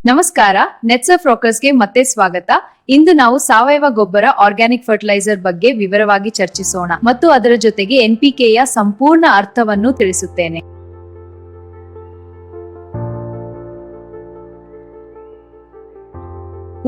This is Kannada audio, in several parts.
ನಮಸ್ಕಾರ, ನೆಟ್ಸ್ ಆಫ್ ರಾಕರ್ಸ್ಗೆ ಮತ್ತೆ ಸ್ವಾಗತ. ಇಂದು ನಾವು ಸಾವಯವ ಗೊಬ್ಬರ ಆರ್ಗ್ಯಾನಿಕ್ ಫರ್ಟಿಲೈಸರ್ ಬಗ್ಗೆ ವಿವರವಾಗಿ ಚರ್ಚಿಸೋಣ ಮತ್ತು ಅದರ ಜೊತೆಗೆ ಎನ್ಪಿಕೆಯ ಸಂಪೂರ್ಣ ಅರ್ಥವನ್ನು ತಿಳಿಸುತ್ತೇನೆ.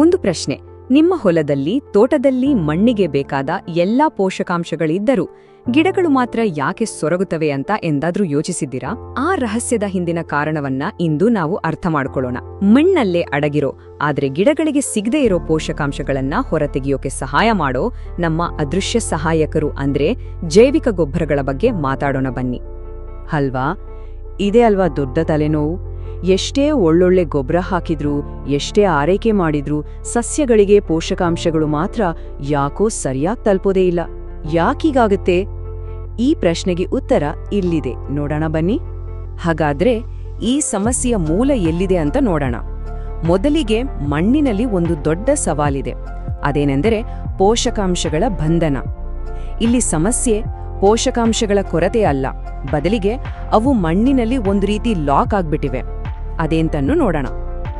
ಒಂದು ಪ್ರಶ್ನೆ. ನಿಮ್ಮ ಹೊಲದಲ್ಲಿ, ತೋಟದಲ್ಲಿ ಮಣ್ಣಿಗೆ ಬೇಕಾದ ಎಲ್ಲಾ ಪೋಷಕಾಂಶಗಳಿದ್ದರೂ ಗಿಡಗಳು ಮಾತ್ರ ಯಾಕೆ ಸೊರಗುತ್ತವೆ ಅಂತ ಎಂದಾದ್ರೂ ಯೋಚಿಸಿದ್ದೀರಾ? ಆ ರಹಸ್ಯದ ಹಿಂದಿನ ಕಾರಣವನ್ನ ಇಂದು ನಾವು ಅರ್ಥ ಮಾಡ್ಕೊಳ್ಳೋಣ. ಮಣ್ಣಲ್ಲೇ ಅಡಗಿರೋ ಆದ್ರೆ ಗಿಡಗಳಿಗೆ ಸಿಗದೇ ಇರೋ ಪೋಷಕಾಂಶಗಳನ್ನ ಹೊರತೆಗೆಯೋಕೆ ಸಹಾಯ ಮಾಡೋ ನಮ್ಮ ಅದೃಶ್ಯ ಸಹಾಯಕರು ಅಂದ್ರೆ ಜೈವಿಕ ಗೊಬ್ಬರಗಳ ಬಗ್ಗೆ ಮಾತಾಡೋಣ ಬನ್ನಿ. ಅಲ್ವಾ, ಇದೇ ಅಲ್ವಾ ದೊಡ್ಡ ತಲೆನೋವು. ಎಷ್ಟೇ ಒಳ್ಳೊಳ್ಳೆ ಗೊಬ್ಬರ ಹಾಕಿದ್ರೂ, ಎಷ್ಟೇ ಆರೈಕೆ ಮಾಡಿದ್ರೂ ಸಸ್ಯಗಳಿಗೆ ಪೋಷಕಾಂಶಗಳು ಮಾತ್ರ ಯಾಕೋ ಸರಿಯಾಗಿ ತಲುಪೋದೇ ಇಲ್ಲ. ಯಾಕೀಗಾಗುತ್ತೆ? ಈ ಪ್ರಶ್ನೆಗೆ ಉತ್ತರ ಇಲ್ಲಿದೆ, ನೋಡೋಣ ಬನ್ನಿ. ಹಾಗಾದ್ರೆ ಈ ಸಮಸ್ಯೆಯ ಮೂಲ ಎಲ್ಲಿದೆ ಅಂತ ನೋಡೋಣ. ಮೊದಲಿಗೆ ಮಣ್ಣಿನಲ್ಲಿ ಒಂದು ದೊಡ್ಡ ಸವಾಲಿದೆ. ಅದೇನೆಂದರೆ ಪೋಷಕಾಂಶಗಳ ಬಂಧನ. ಇಲ್ಲಿ ಸಮಸ್ಯೆ ಪೋಷಕಾಂಶಗಳ ಕೊರತೆ ಅಲ್ಲ, ಬದಲಿಗೆ ಅವು ಮಣ್ಣಿನಲ್ಲಿ ಒಂದು ರೀತಿ ಲಾಕ್ ಆಗ್ಬಿಟ್ಟಿವೆ. ಅದೇಂತನ್ನು ನೋಡೋಣ.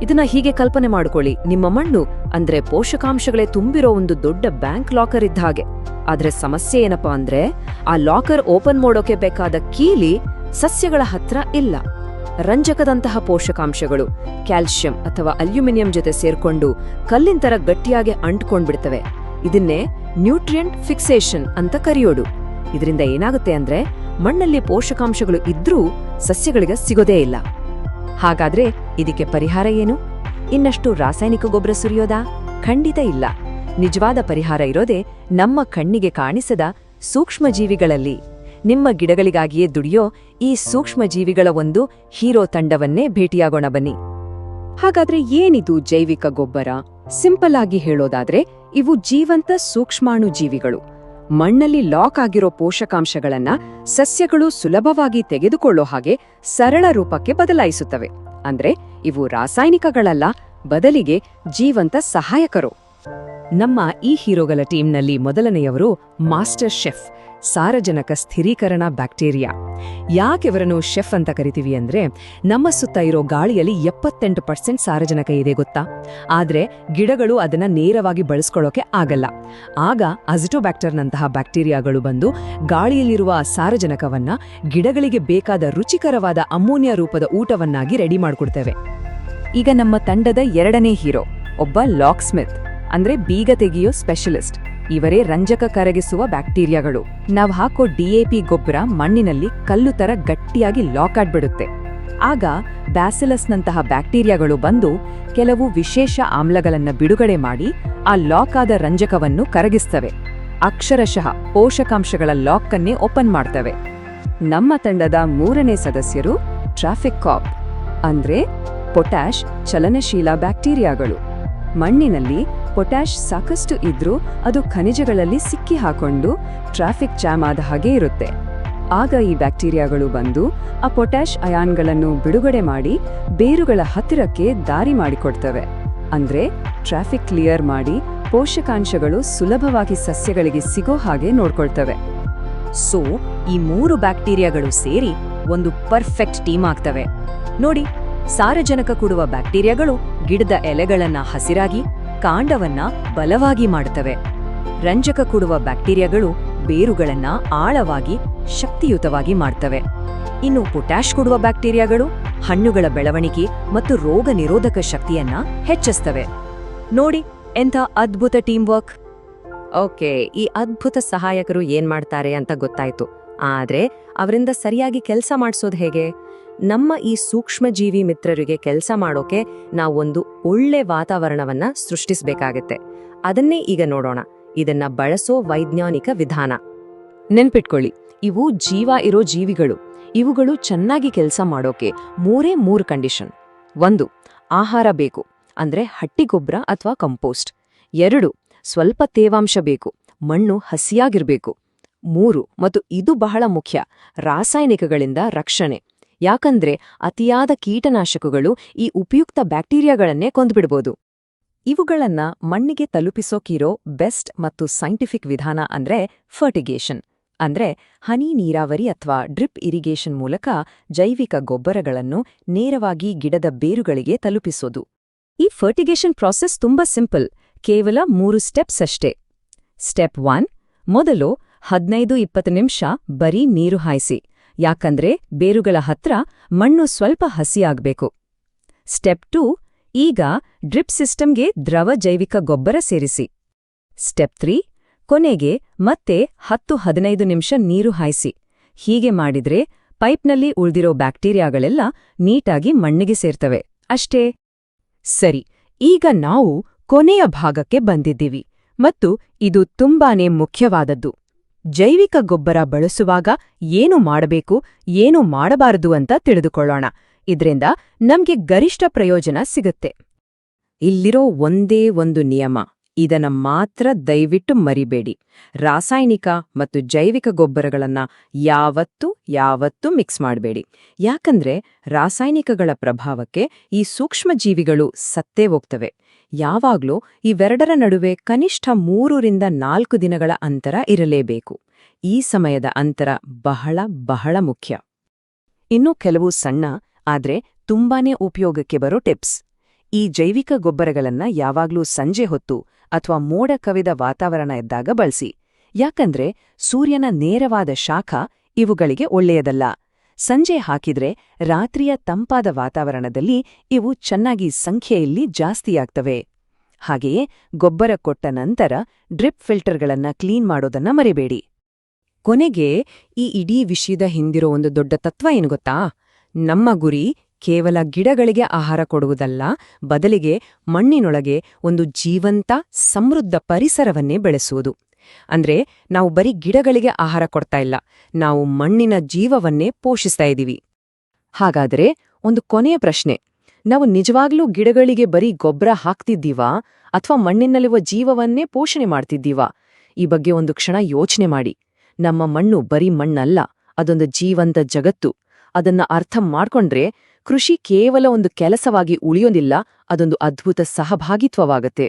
ಇದನ್ನ ಹೀಗೆ ಕಲ್ಪನೆ ಮಾಡ್ಕೊಳ್ಳಿ, ನಿಮ್ಮ ಮಣ್ಣು ಅಂದ್ರೆ ಪೋಷಕಾಂಶಗಳೇ ತುಂಬಿರೋ ಒಂದು ದೊಡ್ಡ ಬ್ಯಾಂಕ್ ಲಾಕರ್ ಇದ್ದ ಹಾಗೆ. ಆದ್ರೆ ಸಮಸ್ಯೆ ಏನಪ್ಪಾ ಅಂದ್ರೆ ಆ ಲಾಕರ್ ಓಪನ್ ಮಾಡೋಕೆ ಬೇಕಾದ ಕೀಲಿ ಸಸ್ಯಗಳ ಹತ್ರ ಇಲ್ಲ. ರಂಜಕದಂತಹ ಪೋಷಕಾಂಶಗಳು ಕ್ಯಾಲ್ಸಿಯಂ ಅಥವಾ ಅಲ್ಯೂಮಿನಿಯಂ ಜೊತೆ ಸೇರ್ಕೊಂಡು ಕಲ್ಲಿನ ತರ ಗಟ್ಟಿಯಾಗಿ ಅಂಟ್ಕೊಂಡ್ಬಿಡ್ತವೆ. ಇದನ್ನೇ ನ್ಯೂಟ್ರಿಯೆಂಟ್ ಫಿಕ್ಸೇಷನ್ ಅಂತ ಕರೆಯೋದು. ಇದರಿಂದ ಏನಾಗುತ್ತೆ ಅಂದ್ರೆ ಮಣ್ಣಲ್ಲಿ ಪೋಷಕಾಂಶಗಳು ಇದ್ರೂ ಸಸ್ಯಗಳಿಗೆ ಸಿಗೋದೇ ಇಲ್ಲ. ಹಾಗಾದ್ರೆ ಇದಕ್ಕೆ ಪರಿಹಾರ ಏನು? ಇನ್ನಷ್ಟು ರಾಸಾಯನಿಕ ಗೊಬ್ಬರ ಸುರಿಯೋದಾ? ಖಂಡಿತ ಇಲ್ಲ. ನಿಜವಾದ ಪರಿಹಾರ ಇರೋದೇ ನಮ್ಮ ಕಣ್ಣಿಗೆ ಕಾಣಿಸದ ಸೂಕ್ಷ್ಮಜೀವಿಗಳಲ್ಲಿ. ನಿಮ್ಮ ಗಿಡಗಳಿಗಾಗಿಯೇ ದುಡಿಯೋ ಈ ಸೂಕ್ಷ್ಮಜೀವಿಗಳ ಒಂದು ಹೀರೋ ತಂಡವನ್ನೇ ಭೇಟಿಯಾಗೋಣ ಬನ್ನಿ. ಹಾಗಾದ್ರೆ ಏನಿದು ಜೈವಿಕ ಗೊಬ್ಬರ? ಸಿಂಪಲ್ ಆಗಿ ಹೇಳೋದಾದ್ರೆ ಇವು ಜೀವಂತ ಸೂಕ್ಷ್ಮಾಣು ಜೀವಿಗಳು. ಮಣ್ಣಲ್ಲಿ ಲಾಕ್ ಆಗಿರೋ ಪೋಷಕಾಂಶಗಳನ್ನ ಸಸ್ಯಗಳು ಸುಲಭವಾಗಿ ತೆಗೆದುಕೊಳ್ಳೋ ಹಾಗೆ ಸರಳ ರೂಪಕ್ಕೆ ಬದಲಾಯಿಸುತ್ತವೆ. ಅಂದ್ರೆ ಇವು ರಾಸಾಯನಿಕಗಳಲ್ಲ, ಬದಲಿಗೆ ಜೀವಂತ ಸಹಾಯಕರು. ನಮ್ಮ ಈ ಹೀರೋಗಳ ಟೀಮ್ನಲ್ಲಿ ಮೊದಲನೆಯವರು ಮಾಸ್ಟರ್ ಶೆಫ್, ಸಾರಜನಕ ಸ್ಥಿರೀಕರಣ ಬ್ಯಾಕ್ಟೀರಿಯಾ. ಯಾಕೆವರನ್ನು ಶೆಫ್ ಅಂತ ಕರಿತೀವಿ ಅಂದ್ರೆ ನಮ್ಮ ಸುತ್ತ ಇರೋ ಗಾಳಿಯಲ್ಲಿ 78% ಸಾರಜನಕ ಇದೆ ಗೊತ್ತಾ? ಆದ್ರೆ ಗಿಡಗಳು ಅದನ್ನ ನೇರವಾಗಿ ಬಳಸ್ಕೊಳ್ಳೋಕೆ ಆಗಲ್ಲ. ಆಗ ಅಜಿಟೋಬ್ಯಾಕ್ಟರ್ನಂತಹ ಬ್ಯಾಕ್ಟೀರಿಯಾಗಳು ಬಂದು ಗಾಳಿಯಲ್ಲಿರುವ ಸಾರಜನಕವನ್ನ ಗಿಡಗಳಿಗೆ ಬೇಕಾದ ರುಚಿಕರವಾದ ಅಮೋನಿಯಾ ರೂಪದ ಊಟವನ್ನಾಗಿ ರೆಡಿ ಮಾಡ್ಕೊಡ್ತೇವೆ. ಈಗ ನಮ್ಮ ತಂಡದ ಎರಡನೇ ಹೀರೋ ಒಬ್ಬ ಲಾಕ್ ಸ್ಮಿತ್, ಅಂದ್ರೆ ಬೀಗ ತೆಗೆಯೋ ಸ್ಪೆಷಲಿಸ್ಟ್. ಇವರೇ ರಂಜಕ ಕರಗಿಸುವ ಬ್ಯಾಕ್ಟೀರಿಯಾಗಳು. ನಾವ್ ಹಾಕೋ ಡಿಎಪಿ ಗೊಬ್ಬರ ಮಣ್ಣಿನಲ್ಲಿ ಕಲ್ಲು ತರ ಗಟ್ಟಿಯಾಗಿ ಲಾಕ್ ಆಗ್ಬಿಡುತ್ತೆ. ಆಗ ಬ್ಯಾಸಿಲಸ್ನಂತಹ ಬ್ಯಾಕ್ಟೀರಿಯಾಗಳು ಬಂದು ಕೆಲವು ವಿಶೇಷ ಆಮ್ಲಗಳನ್ನ ಬಿಡುಗಡೆ ಮಾಡಿ ಆ ಲಾಕ್ ಆದ ರಂಜಕವನ್ನು ಕರಗಿಸ್ತವೆ. ಅಕ್ಷರಶಃ ಪೋಷಕಾಂಶಗಳ ಲಾಕ್ ಅನ್ನೇ ಓಪನ್ ಮಾಡ್ತವೆ. ನಮ್ಮ ತಂಡದ ಮೂರನೇ ಸದಸ್ಯರು ಟ್ರಾಫಿಕ್ ಕಾಪ್, ಅಂದ್ರೆ ಪೊಟ್ಯಾಷ್ ಚಲನಶೀಲ ಬ್ಯಾಕ್ಟೀರಿಯಾಗಳು. ಮಣ್ಣಿನಲ್ಲಿ ಪೊಟ್ಯಾಷ್ ಸಾಕಷ್ಟು ಇದ್ರೂ ಅದು ಖನಿಜಗಳಲ್ಲಿ ಸಿಕ್ಕಿ ಹಾಕೊಂಡು ಟ್ರಾಫಿಕ್ ಜಾಮ್ ಆದ ಹಾಗೆ ಇರುತ್ತೆ. ಆಗ ಈ ಬ್ಯಾಕ್ಟೀರಿಯಾಗಳು ಬಂದು ಆ ಪೊಟ್ಯಾಷ್ ಅಯಾನ್ಗಳನ್ನು ಬಿಡುಗಡೆ ಮಾಡಿ ಬೇರುಗಳ ಹತ್ತಿರಕ್ಕೆ ದಾರಿ ಮಾಡಿಕೊಡ್ತವೆ. ಅಂದ್ರೆ ಟ್ರಾಫಿಕ್ ಕ್ಲಿಯರ್ ಮಾಡಿ ಪೋಷಕಾಂಶಗಳು ಸುಲಭವಾಗಿ ಸಸ್ಯಗಳಿಗೆ ಸಿಗೋ ಹಾಗೆ ನೋಡ್ಕೊಳ್ತವೆ. ಸೊ ಈ ಮೂರು ಬ್ಯಾಕ್ಟೀರಿಯಾಗಳು ಸೇರಿ ಒಂದು ಪರ್ಫೆಕ್ಟ್ ಟೀಮ್ ಆಗ್ತವೆ ನೋಡಿ. ಸಾರಜನಕ ಕೊಡುವ ಬ್ಯಾಕ್ಟೀರಿಯಾಗಳು ಗಿಡದ ಎಲೆಗಳನ್ನ ಹಸಿರಾಗಿ, ಕಾಂಡವನ್ನ ಬಲವಾಗಿ ಮಾಡುತ್ತವೆ. ರಂಜಕ ಕೊಡುವ ಬ್ಯಾಕ್ಟೀರಿಯಾಗಳು ಬೇರುಗಳನ್ನ ಆಳವಾಗಿ, ಶಕ್ತಿಯುತವಾಗಿ ಮಾಡ್ತವೆ. ಇನ್ನು ಪೊಟ್ಯಾಷ್ ಕೊಡುವ ಬ್ಯಾಕ್ಟೀರಿಯಾಗಳು ಹಣ್ಣುಗಳ ಬೆಳವಣಿಗೆ ಮತ್ತು ರೋಗ ನಿರೋಧಕ ಶಕ್ತಿಯನ್ನ ಹೆಚ್ಚಿಸ್ತವೆ. ನೋಡಿ ಎಂಥ ಅದ್ಭುತ ಟೀಮ್ ವರ್ಕ್. ಓಕೆ, ಈ ಅದ್ಭುತ ಸಹಾಯಕರು ಏನ್ ಮಾಡ್ತಾರೆ ಅಂತ ಗೊತ್ತಾಯ್ತು. ಆದ್ರೆ ಅವರಿಂದ ಸರಿಯಾಗಿ ಕೆಲಸ ಮಾಡಿಸೋದು ಹೇಗೆ? ನಮ್ಮ ಈ ಸೂಕ್ಷ್ಮಜೀವಿ ಮಿತ್ರರಿಗೆ ಕೆಲಸ ಮಾಡೋಕೆ ನಾವೊಂದು ಒಳ್ಳೆ ವಾತಾವರಣವನ್ನ ಸೃಷ್ಟಿಸಬೇಕಾಗತ್ತೆ. ಅದನ್ನೇ ಈಗ ನೋಡೋಣ. ಇದನ್ನ ಬಳಸೋ ವೈಜ್ಞಾನಿಕ ವಿಧಾನ. ನೆನ್ಪಿಟ್ಕೊಳ್ಳಿ, ಇವು ಜೀವ ಇರೋ ಜೀವಿಗಳು. ಇವುಗಳು ಚೆನ್ನಾಗಿ ಕೆಲಸ ಮಾಡೋಕೆ ಮೂರು ಕಂಡೀಷನ್. 1, ಆಹಾರ ಬೇಕು, ಅಂದ್ರೆ ಹಟ್ಟಿಗೊಬ್ಬರ ಅಥವಾ ಕಂಪೋಸ್ಟ್. 2, ಸ್ವಲ್ಪ ತೇವಾಂಶ ಬೇಕು, ಮಣ್ಣು ಹಸಿಯಾಗಿರ್ಬೇಕು. 3, ಮತ್ತು ಇದು ಬಹಳ ಮುಖ್ಯ, ರಾಸಾಯನಿಕಗಳಿಂದ ರಕ್ಷಣೆ. ಯಾಕಂದ್ರೆ ಅತಿಯಾದ ಕೀಟನಾಶಕಗಳು ಈ ಉಪಯುಕ್ತ ಬ್ಯಾಕ್ಟೀರಿಯಾಗಳನ್ನೇ ಕೊಂದ್ಬಿಡ್ಬೋದು. ಇವುಗಳನ್ನ ಮಣ್ಣಿಗೆ ತಲುಪಿಸೋಕಿರೋ ಬೆಸ್ಟ್ ಮತ್ತು ಸೈಂಟಿಫಿಕ್ ವಿಧಾನ ಅಂದ್ರೆ ಫರ್ಟಿಗೇಷನ್. ಅಂದ್ರೆ ಹನಿ ನೀರಾವರಿ ಅಥವಾ ಡ್ರಿಪ್ ಇರಿಗೇಷನ್ ಮೂಲಕ ಜೈವಿಕ ಗೊಬ್ಬರಗಳನ್ನು ನೇರವಾಗಿ ಗಿಡದ ಬೇರುಗಳಿಗೆ ತಲುಪಿಸೋದು. ಈ ಫರ್ಟಿಗೇಷನ್ ಪ್ರಾಸೆಸ್ ತುಂಬಾ ಸಿಂಪಲ್, ಕೇವಲ 3 ಸ್ಟೆಪ್ಸ್ ಅಷ್ಟೇ. ಸ್ಟೆಪ್ 1, ಮೊದಲು 15-20 ನಿಮಿಷ ಬರೀ ನೀರು ಹಾಯಿಸಿ, ಯಾಕಂದ್ರೆ ಬೇರುಗಳ ಹತ್ರ ಮಣ್ಣು ಸ್ವಲ್ಪ ಹಸಿಯಾಗಬೇಕು. ಸ್ಟೆಪ್ 2, ಈಗ ಡ್ರಿಪ್ ಸಿಸ್ಟಮ್ಗೆ ದ್ರವ ಜೈವಿಕ ಗೊಬ್ಬರ ಸೇರಿಸಿ. ಸ್ಟೆಪ್ 3, ಕೊನೆಗೆ ಮತ್ತೆ 10-15 ನಿಮಿಷ ನೀರು ಹಾಯಿಸಿ. ಹೀಗೆ ಮಾಡಿದ್ರೆ ಪೈಪ್ನಲ್ಲಿ ಉಳ್ದಿರೋ ಬ್ಯಾಕ್ಟೀರಿಯಾಗಳೆಲ್ಲ ನೀಟಾಗಿ ಮಣ್ಣಿಗೆ ಸೇರ್ತವೆ. ಅಷ್ಟೇ. ಸರಿ, ಈಗ ನಾವು ಕೊನೆಯ ಭಾಗಕ್ಕೆ ಬಂದಿದ್ದೀವಿ ಮತ್ತು ಇದು ತುಂಬಾನೇ ಮುಖ್ಯವಾದದ್ದು. ಜೈವಿಕ ಗೊಬ್ಬರ ಬಳಸುವಾಗ ಏನು ಮಾಡಬೇಕು, ಏನು ಮಾಡಬಾರದು ಅಂತ ತಿಳಿದುಕೊಳ್ಳೋಣ. ಇದ್ರಿಂದ ನಮ್ಗೆ ಗರಿಷ್ಠ ಪ್ರಯೋಜನ ಸಿಗುತ್ತೆ. ಇಲ್ಲಿರೋ ಒಂದೇ ಒಂದು ನಿಯಮ, ಇದನ್ನ ಮಾತ್ರ ದಯವಿಟ್ಟು ಮರಿಬೇಡಿ. ರಾಸಾಯನಿಕ ಮತ್ತು ಜೈವಿಕ ಗೊಬ್ಬರಗಳನ್ನ ಯಾವತ್ತೂ ಮಿಕ್ಸ್ ಮಾಡಬೇಡಿ. ಯಾಕಂದ್ರೆ ರಾಸಾಯನಿಕಗಳ ಪ್ರಭಾವಕ್ಕೆ ಈ ಸೂಕ್ಷ್ಮಜೀವಿಗಳು ಸತ್ತೇ ಹೋಗ್ತವೆ. ಯಾವಾಗ್ಲೂ ಇವೆರಡರ ನಡುವೆ ಕನಿಷ್ಠ 3-4 ದಿನಗಳ ಅಂತರ ಇರಲೇಬೇಕು. ಈ ಸಮಯದ ಅಂತರ ಬಹಳ ಮುಖ್ಯ. ಇನ್ನು ಕೆಲವು ಸಣ್ಣ ಆದ್ರೆ ತುಂಬಾನೇ ಉಪಯೋಗಕ್ಕೆ ಬರೋ ಟಿಪ್ಸ್. ಈ ಜೈವಿಕ ಗೊಬ್ಬರಗಳನ್ನ ಯಾವಾಗ್ಲೂ ಸಂಜೆ ಹೊತ್ತು ಅಥವಾ ಮೋಡ ಕವಿದ ವಾತಾವರಣ ಇದ್ದಾಗ ಬಳಸಿ. ಯಾಕಂದ್ರೆ ಸೂರ್ಯನ ನೇರವಾದ ಶಾಖ ಇವುಗಳಿಗೆ ಒಳ್ಳೆಯದಲ್ಲ. ಸಂಜೆ ಹಾಕಿದ್ರೆ ರಾತ್ರಿಯ ತಂಪಾದ ವಾತಾವರಣದಲ್ಲಿ ಇವು ಚೆನ್ನಾಗಿ ಸಂಖ್ಯೆಯಲ್ಲಿ ಜಾಸ್ತಿಯಾಗ್ತವೆ. ಹಾಗೆಯೇ ಗೊಬ್ಬರ ಕೊಟ್ಟ ನಂತರ ಡ್ರಿಪ್ ಫಿಲ್ಟರ್ಗಳನ್ನ ಕ್ಲೀನ್ ಮಾಡೋದನ್ನ ಮರಿಬೇಡಿ. ಕೊನೆಗೆ ಈ ಇಡೀ ವಿಷಯದ ಹಿಂದಿರೋ ಒಂದು ದೊಡ್ಡ ತತ್ವ ಏನು ಗೊತ್ತಾ? ನಮ್ಮ ಗುರಿ ಕೇವಲ ಗಿಡಗಳಿಗೆ ಆಹಾರ ಕೊಡುವುದಲ್ಲ, ಬದಲಿಗೆ ಮಣ್ಣಿನೊಳಗೆ ಒಂದು ಜೀವಂತ ಸಮೃದ್ಧ ಪರಿಸರವನ್ನೇ ಬೆಳೆಸುವುದು. ಅಂದ್ರೆ ನಾವು ಬರೀ ಗಿಡಗಳಿಗೆ ಆಹಾರ ಕೊಡ್ತಾ ಇಲ್ಲ, ನಾವು ಮಣ್ಣಿನ ಜೀವವನ್ನೇ ಪೋಷಿಸ್ತಾ ಇದ್ದೀವಿ. ಹಾಗಾದರೆ ಒಂದು ಕೊನೆಯ ಪ್ರಶ್ನೆ, ನಾವು ನಿಜವಾಗ್ಲೂ ಗಿಡಗಳಿಗೆ ಬರೀ ಗೊಬ್ಬರ ಹಾಕ್ತಿದ್ದೀವಾ ಅಥವಾ ಮಣ್ಣಿನಲ್ಲಿರುವ ಜೀವವನ್ನೇ ಪೋಷಣೆ ಮಾಡ್ತಿದ್ದೀವಾ? ಈ ಬಗ್ಗೆ ಒಂದು ಕ್ಷಣ ಯೋಚನೆ ಮಾಡಿ. ನಮ್ಮ ಮಣ್ಣು ಬರೀ ಮಣ್ಣಲ್ಲ, ಅದೊಂದು ಜೀವಂತ ಜಗತ್ತು. ಅದನ್ನ ಅರ್ಥ ಮಾಡ್ಕೊಂಡ್ರೆ ಕೃಷಿ ಕೇವಲ ಒಂದು ಕೆಲಸವಾಗಿ ಉಳಿಯೋದಿಲ್ಲ, ಅದೊಂದು ಅದ್ಭುತ ಸಹಭಾಗಿತ್ವವಾಗತ್ತೆ.